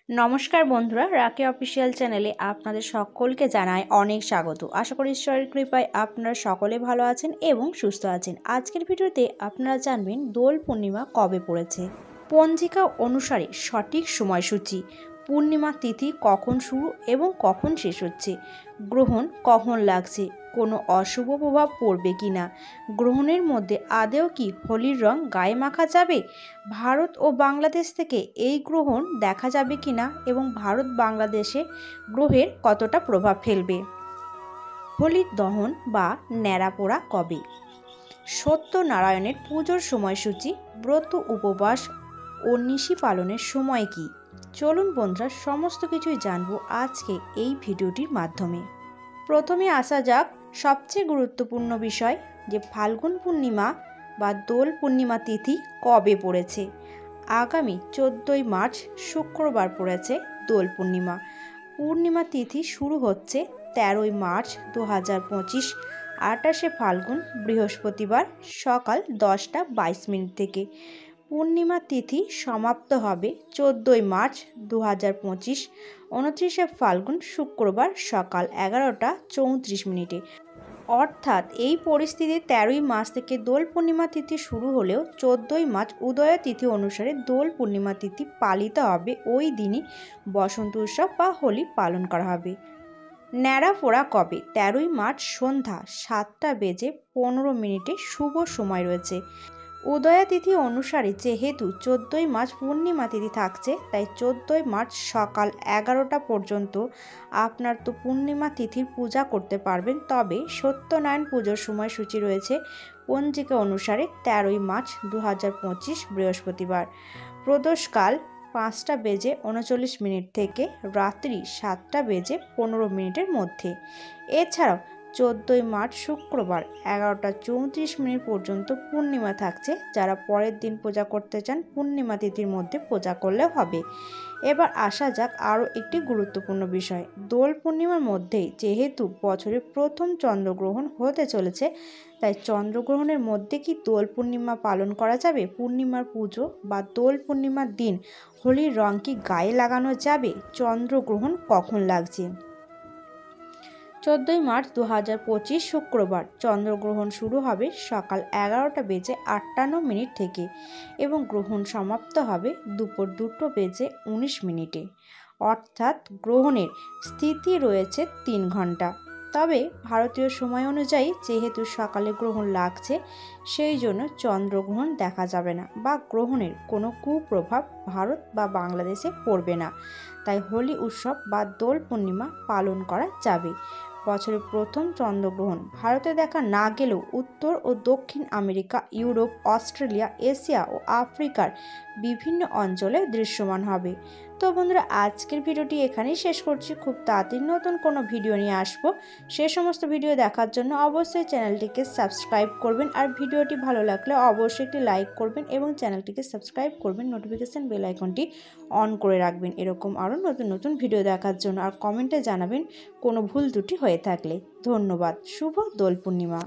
নমস্কার বন্ধুরা, রাকি অফিসিয়াল চ্যানেলে আপনাদের সকলকে জানাই অনেক স্বাগত। আশা করি ঈশ্বরের কৃপায় আপনারা সকলে ভালো আছেন এবং সুস্থ আছেন। আজকের ভিডিওতে আপনারা জানবেন দোল পূর্ণিমা কবে পড়েছে, পঞ্জিকা অনুসারে সঠিক সময়সূচি, পূর্ণিমা তিথি কখন শুরু এবং কখন শেষ হচ্ছে, গ্রহণ কখন লাগছে, কোনো অশুভ প্রভাব পড়বে কি না, গ্রহণের মধ্যে আদৌ কি হোলির রং গায়ে মাখা যাবে, ভারত ও বাংলাদেশ থেকে এই গ্রহণ দেখা যাবে কি না এবং ভারত বাংলাদেশে গ্রহের কতটা প্রভাব ফেলবে, হোলির দহন বা ন্যাড়াপোড়া কবে, সত্যনারায়ণের পুজোর সময়সূচি, ব্রত উপবাস ও নিশি পালনের সময় কি। চলুন বন্ধুরা, সমস্ত কিছুই জানবো আজকে এই ভিডিওটির মাধ্যমে। প্রথমে আসা যাক সবচেয়ে গুরুত্বপূর্ণ বিষয় যে ফাল্গুন পূর্ণিমা বা দোল পূর্ণিমা তিথি কবে পড়েছে। আগামী 14ই মার্চ শুক্রবার পড়েছে দোল পূর্ণিমা। পূর্ণিমা তিথি শুরু হচ্ছে 13ই মার্চ 2025, 28শে ফাল্গুন বৃহস্পতিবার সকাল 10:22 থেকে। পূর্ণিমা তিথি সমাপ্ত হবে 14ই মার্চ 2025, 29শে ফাল্গুন শুক্রবার সকাল 11:34। অর্থাৎ এই পরিস্থিতি 13ই মার্চ থেকে দোল পূর্ণিমা তিথি শুরু হলেও 14ই মার্চ উদয়া তিথি অনুসারে দোল পূর্ণিমা তিথি পালিত হবে। ওই দিনই বসন্ত উৎসব বা হোলি পালন করা হবে। ন্যাড়াপোড়া কবে? 13ই মার্চ সন্ধ্যা 7:15 শুভ সময় রয়েছে। উদয়া তিথি অনুসারে যেহেতু 14ই মার্চ পূর্ণিমা তিথি থাকছে, তাই 14ই মার্চ সকাল 11টা পর্যন্ত আপনার তো পূর্ণিমা তিথির পূজা করতে পারবেন। তবে সত্যনারায়ণ পুজোর সময়সূচি রয়েছে পঞ্জিকা অনুসারে 13ই মার্চ 2025 বৃহস্পতিবার। প্রদোষকাল 5:39 থেকে রাত্রি 7:15 মধ্যে। এছাড়াও 14ই মার্চ শুক্রবার 11:34 পর্যন্ত পূর্ণিমা থাকছে। যারা পরের দিন পূজা করতে চান পূর্ণিমা তিথির মধ্যে পূজা করলেও হবে। এবার আসা যাক আরও একটি গুরুত্বপূর্ণ বিষয়। দোল পূর্ণিমার মধ্যেই যেহেতু বছরের প্রথম চন্দ্রগ্রহণ হতে চলেছে, তাই চন্দ্রগ্রহণের মধ্যে কি দোল পূর্ণিমা পালন করা যাবে? পূর্ণিমার পুজো বা দোল পূর্ণিমার দিন হোলির রং কি গায়ে লাগানো যাবে? চন্দ্রগ্রহণ কখন লাগছে? 14ই মার্চ 2025 শুক্রবার চন্দ্রগ্রহণ শুরু হবে সকাল 11:58 থেকে এবং গ্রহণ সমাপ্ত হবে দুপুর 2:19। অর্থাৎ গ্রহণের স্থিতি রয়েছে 3 ঘন্টা। তবে ভারতীয় সময় অনুযায়ী যেহেতু সকালে গ্রহণ লাগছে, সেই জন্য চন্দ্রগ্রহণ দেখা যাবে না বা গ্রহণের কোনো কুপ্রভাব ভারত বা বাংলাদেশে পড়বে না। তাই হোলি উৎসব বা দোল পূর্ণিমা পালন করা যাবে। বছরের প্রথম চন্দ্রগ্রহণ ভারতে দেখা না গেলেও উত্তর ও দক্ষিণ আমেরিকা, ইউরোপ, অস্ট্রেলিয়া, এশিয়া ও আফ্রিকার বিভিন্ন অঞ্চলে দৃশ্যমান হবে। তো বন্ধুরা, আজকের ভিডিওটি এখানেই শেষ করছি। খুব তাড়াতাড়ি নতুন কোনো ভিডিও নিয়ে আসবো। সে সমস্ত ভিডিও দেখার জন্য অবশ্যই চ্যানেলটিকে সাবস্ক্রাইব করবেন, আর ভিডিওটি ভালো লাগলে অবশ্যই একটি লাইক করবেন এবং চ্যানেলটিকে সাবস্ক্রাইব করবেন, নোটিফিকেশান বেল আইকনটি অন করে রাখবেন এরকম আরও নতুন নতুন ভিডিও দেখার জন্য। আর কমেন্টে জানাবেন কোনো ভুল ত্রুটি হয়ে থাকলে। ধন্যবাদ। শুভ দোল পূর্ণিমা।